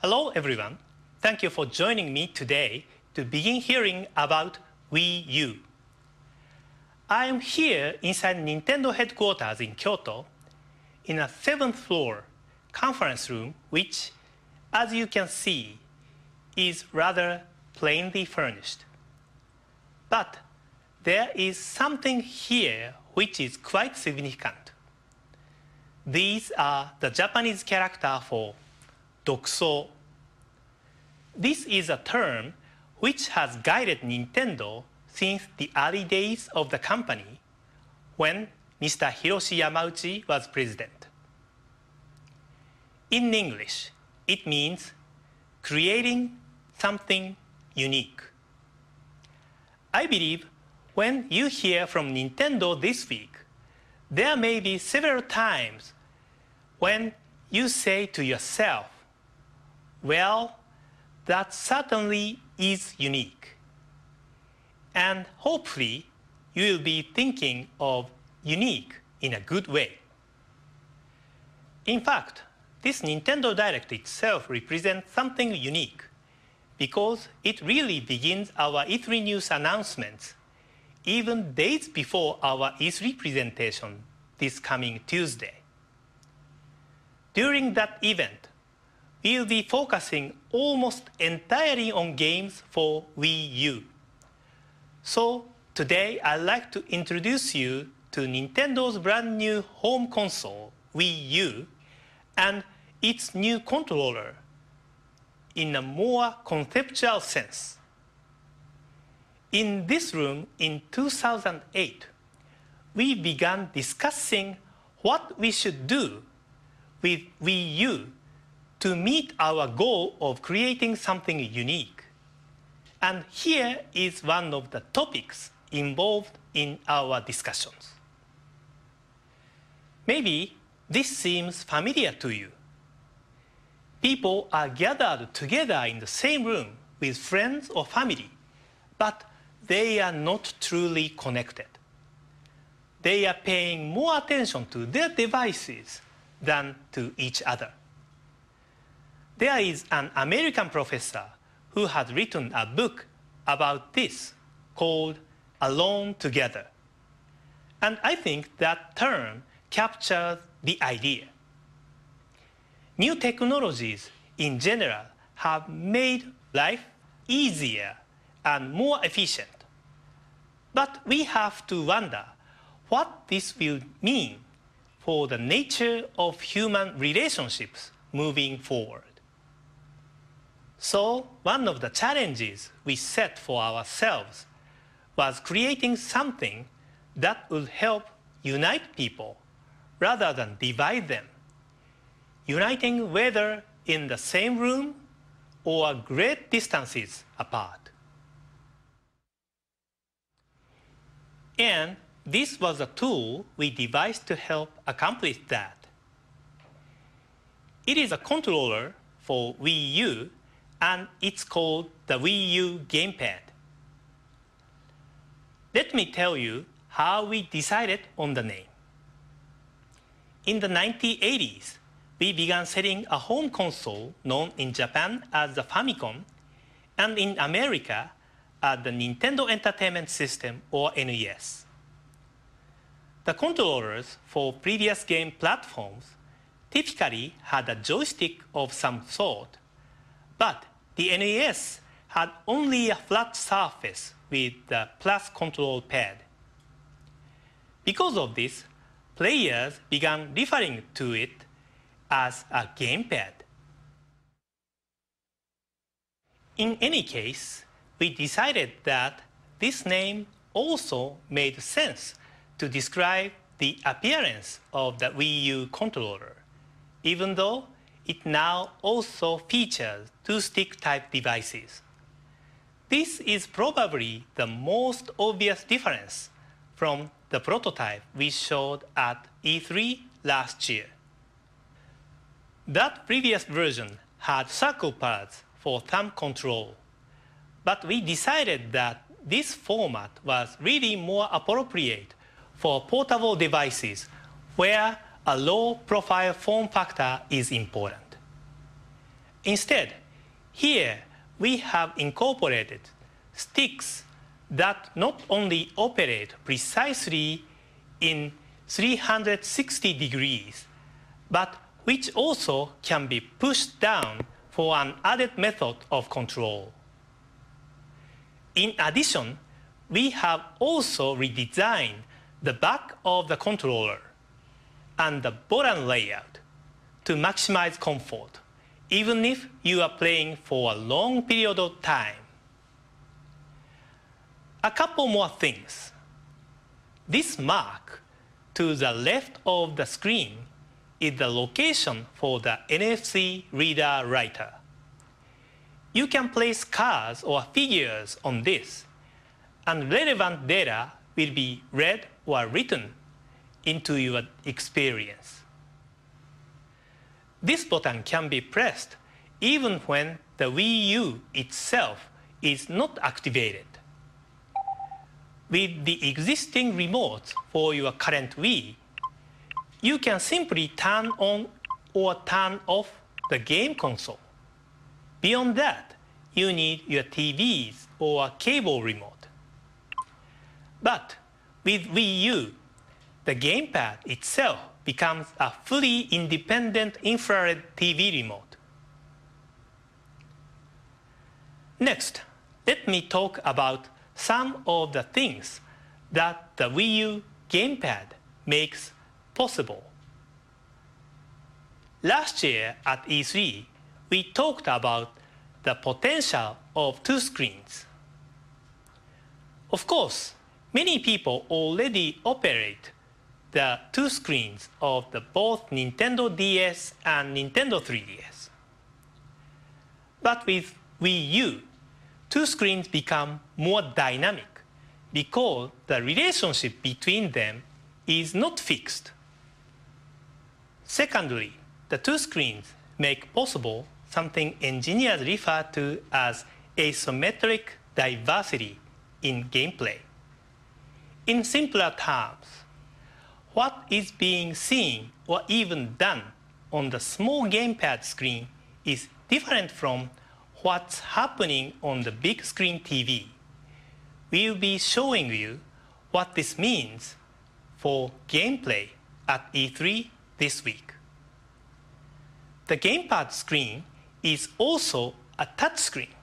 Hello everyone. Thank you for joining me today to begin hearing about Wii U. I am here inside Nintendo headquarters in Kyoto in a 7th floor conference room which, as you can see, is rather plainly furnished. But there is something here which is quite significant. These are the Japanese character for Dokuso. This is a term which has guided Nintendo since the early days of the company when Mr. Hiroshi Yamauchi was president. In English, it means creating something unique. I believe when you hear from Nintendo this week, there may be several times when you say to yourself, well, that certainly is unique. And hopefully, you will be thinking of unique in a good way. In fact, this Nintendo Direct itself represents something unique because it really begins our E3 news announcements even days before our E3 presentation this coming Tuesday. During that event, we'll be focusing almost entirely on games for Wii U. So today I'd like to introduce you to Nintendo's brand new home console, Wii U, and its new controller in a more conceptual sense. In this room in 2008, we began discussing what we should do with Wii U to meet our goal of creating something unique. And here is one of the topics involved in our discussions. Maybe this seems familiar to you. People are gathered together in the same room with friends or family, but they are not truly connected. They are paying more attention to their devices than to each other. There is an American professor who has written a book about this called Alone Together. And I think that term captures the idea. New technologies in general have made life easier and more efficient. But we have to wonder what this will mean for the nature of human relationships moving forward. So one of the challenges we set for ourselves was creating something that would help unite people rather than divide them, uniting whether in the same room or great distances apart. And this was a tool we devised to help accomplish that. It is a controller for Wii U, and it's called the Wii U Gamepad. Let me tell you how we decided on the name. In the 1980s, we began selling a home console known in Japan as the Famicom and in America as the Nintendo Entertainment System or NES. The controllers for previous game platforms typically had a joystick of some sort, but the NES had only a flat surface with the plus control pad. Because of this, players began referring to it as a gamepad. In any case, we decided that this name also made sense to describe the appearance of the Wii U controller, even though it now also features two stick-type devices. This is probably the most obvious difference from the prototype we showed at E3 last year. That previous version had circle pads for thumb control, but we decided that this format was really more appropriate for portable devices where a low-profile form factor is important. Instead, here we have incorporated sticks that not only operate precisely in 360 degrees, but which also can be pushed down for an added method of control. In addition, we have also redesigned the back of the controller and the button layout to maximize comfort, even if you are playing for a long period of time. A couple more things. This mark to the left of the screen is the location for the NFC reader writer. You can place cards or figures on this, and relevant data will be read or written into your experience. This button can be pressed even when the Wii U itself is not activated. With the existing remotes for your current Wii, you can simply turn on or turn off the game console. Beyond that, you need your TVs or cable remote. But with Wii U, the gamepad itself becomes a fully independent infrared TV remote. Next, let me talk about some of the things that the Wii U gamepad makes possible. Last year at E3, we talked about the potential of two screens. Of course, many people already operate the two screens of both Nintendo DS and Nintendo 3DS. But with Wii U, two screens become more dynamic because the relationship between them is not fixed. Secondly, the two screens make possible something engineers refer to as asymmetric diversity in gameplay. In simpler terms, what is being seen or even done on the small gamepad screen is different from what's happening on the big screen TV. We'll be showing you what this means for gameplay at E3 this week. The gamepad screen is also a touch screen.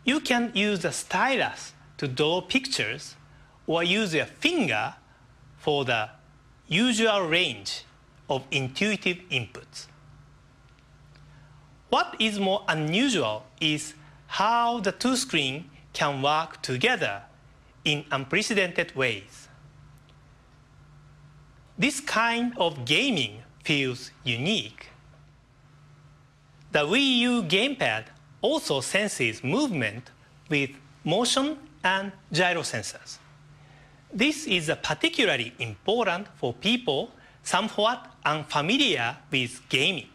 You can use a stylus to draw pictures or use your finger for the usual range of intuitive inputs. What is more unusual is how the two screens can work together in unprecedented ways. This kind of gaming feels unique. The Wii U gamepad also senses movement with motion and gyro sensors. This is particularly important for people somewhat unfamiliar with gaming.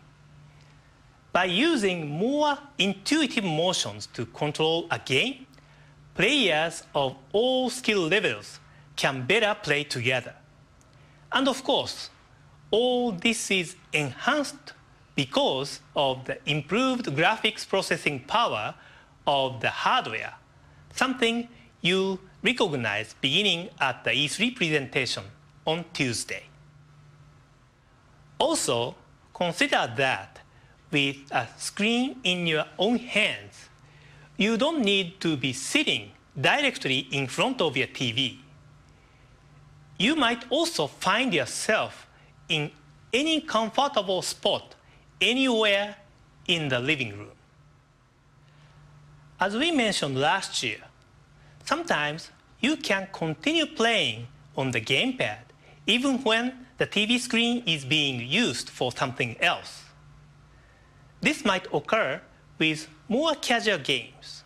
By using more intuitive motions to control a game, players of all skill levels can better play together. And of course, all this is enhanced because of the improved graphics processing power of the hardware, something you'll recognize beginning at the E3 presentation on Tuesday. Also, consider that with a screen in your own hands, you don't need to be sitting directly in front of your TV. You might also find yourself in any comfortable spot anywhere in the living room. As we mentioned last year, sometimes you can continue playing on the gamepad even when the TV screen is being used for something else. This might occur with more casual games,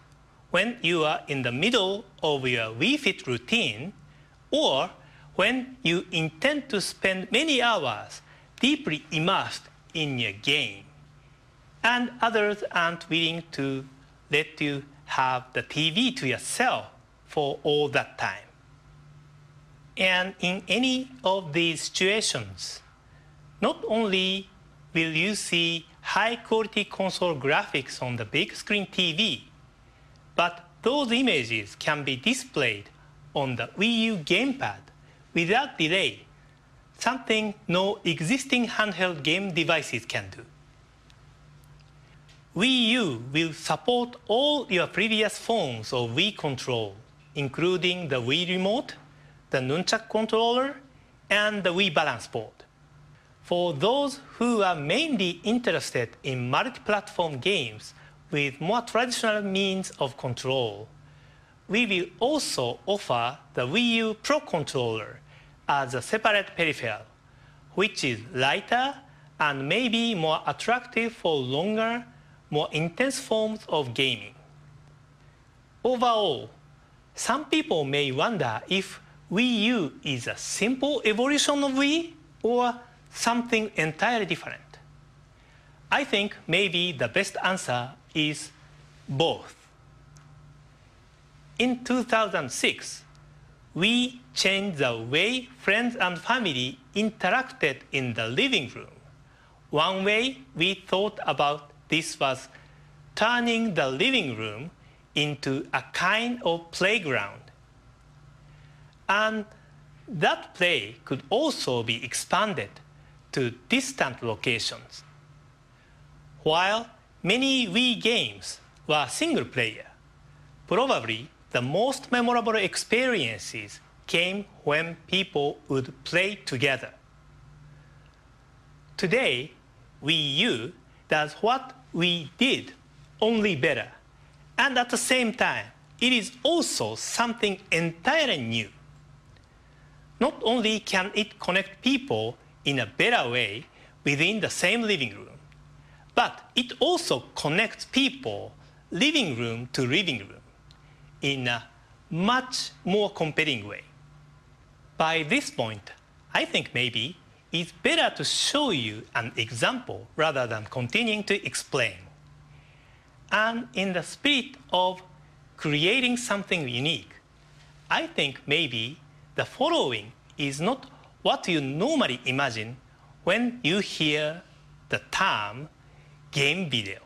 when you are in the middle of your Wii Fit routine, or when you intend to spend many hours deeply immersed in your game, and others aren't willing to let you have the TV to yourself for all that time. And in any of these situations, not only will you see high-quality console graphics on the big-screen TV, but those images can be displayed on the Wii U gamepad without delay, something no existing handheld game devices can do. Wii U will support all your previous forms of Wii control, including the Wii Remote, the Nunchuk controller, and the Wii Balance Board. For those who are mainly interested in multi-platform games with more traditional means of control, we will also offer the Wii U Pro Controller as a separate peripheral, which is lighter and maybe more attractive for longer, more intense forms of gaming. Overall, some people may wonder if Wii U is a simple evolution of Wii or something entirely different. I think maybe the best answer is both. In 2006, we changed the way friends and family interacted in the living room. One way we thought about this was turning the living room into a kind of playground. And that play could also be expanded to distant locations. While many Wii games were single-player, probably the most memorable experiences came when people would play together. Today, Wii U does what we did, only better. And at the same time, it is also something entirely new. Not only can it connect people in a better way within the same living room, but it also connects people living room to living room in a much more compelling way. By this point, I think maybe it's better to show you an example rather than continuing to explain. And in the spirit of creating something unique, I think maybe the following is not what you normally imagine when you hear the term game video.